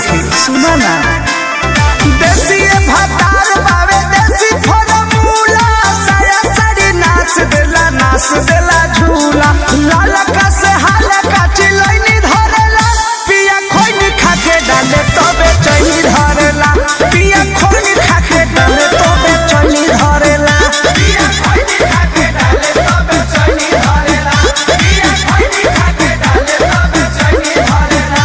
सखी सुना ना देसी भतार बावे देसी फॉर्मूला साया साड़ी नाच देला झूला लाला का से हाले का चिलैनी धरेला पिया खोइनी खाके डाले तबे चैनी धरेला पिया खोइनी खाके डाले तबे चैनी धरेला पिया खोइनी खाके डाले तबे चैनी धरेला पिया खोइनी खाके डाले तबे चैनी धरेला।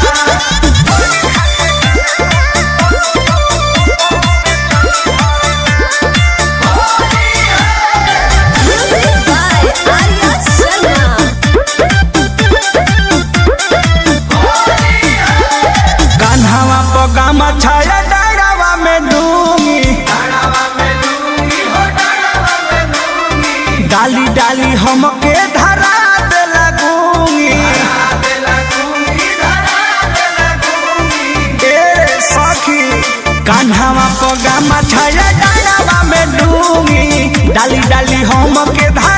कान्हावा पगामा छाया डाढ़ावा में डूंगी डाली डाली हमके धरा दे लगूंगी ए सखी कान्हावा पगामा छाया डाढ़ावा में डूंगी डाली डाली हमके धरा